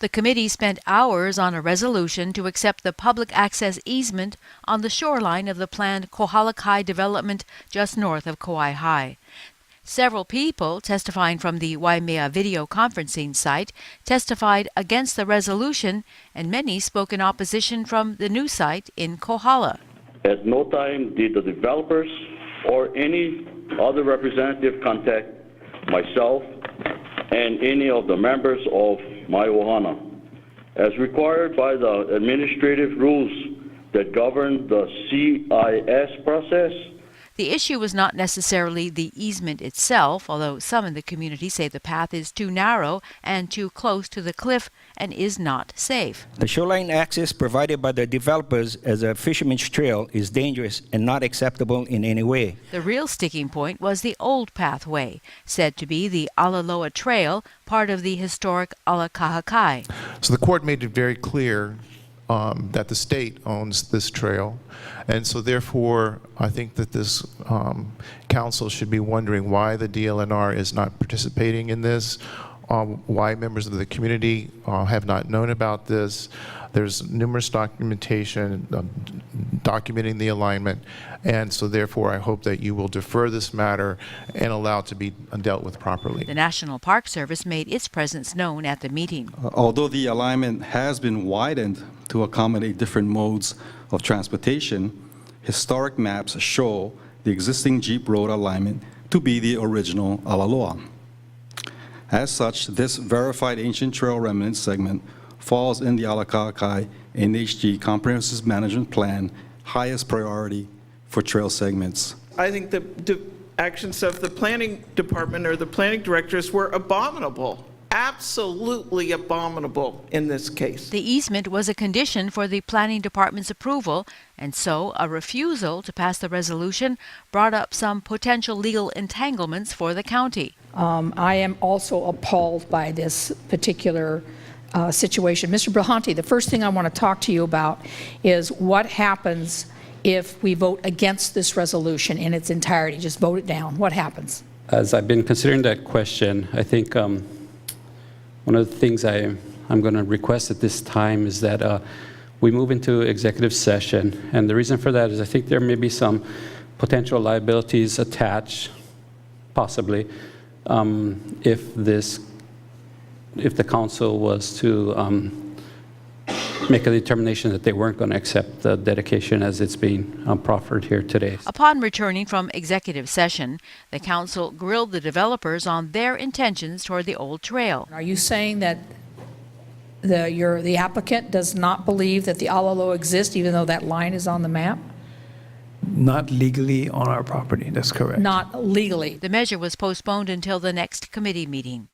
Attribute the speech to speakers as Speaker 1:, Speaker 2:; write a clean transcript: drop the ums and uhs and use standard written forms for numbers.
Speaker 1: The committee spent hours on a resolution to accept the public access easement on the shoreline of the planned Kohala Kai development just north of Kauai High. Several people testifying from the Waimea video conferencing site testified against the resolution, and many spoke in opposition from the new site in Kohala.
Speaker 2: At no time did the developers or any other representative contact myself and any of the members of my ohana. As required by the administrative rules that govern the CIS process,
Speaker 1: the issue was not necessarily the easement itself, although some in the community say the path is too narrow and too close to the cliff and is not safe.
Speaker 3: The shoreline access provided by the developers as a fisherman's trail is dangerous and not acceptable in any way.
Speaker 1: The real sticking point was the old pathway, said to be the Alaloa Trail, part of the historic Kohala Kai.
Speaker 4: So the court made it very clear that the state owns this trail, and so therefore I think that this council should be wondering why the DLNR is not participating in this, why members of the community have not known about this. There's numerous documentation documenting the alignment, and so therefore I hope that you will defer this matter and allow it to be dealt with properly.
Speaker 1: The National Park Service made its presence known at the meeting.
Speaker 5: Although the alignment has been widened to accommodate different modes of transportation, historic maps show the existing Jeep Road alignment to be the original Alaloa. As such, this verified ancient trail remnant segment falls in the Kohala Kai NHG Comprehensive Management Plan highest priority for trail segments.
Speaker 6: I think the actions of the planning department or the planning directors were abominable, absolutely abominable in this case.
Speaker 1: The easement was a condition for the planning department's approval, and so a refusal to pass the resolution brought up some potential legal entanglements for the county.
Speaker 7: I am also appalled by this particular situation. Mr. Brillante, the first thing I want to talk to you about is what happens if we vote against this resolution in its entirety. Just vote it down. What happens?
Speaker 8: As I've been considering that question, I think one of the things I'm going to request at this time is that we move into executive session. And the reason for that is I think there may be some potential liabilities attached, possibly, if the council was to make a determination that they weren't going to accept the dedication as it's being proffered here today.
Speaker 1: Upon returning from executive session, the council grilled the developers on their intentions toward the old trail.
Speaker 7: Are you saying that the applicant does not believe that the Alaloa exists, even though that line is on the map?
Speaker 9: Not legally on our property, that's correct.
Speaker 7: Not legally.
Speaker 1: The measure was postponed until the next committee meeting.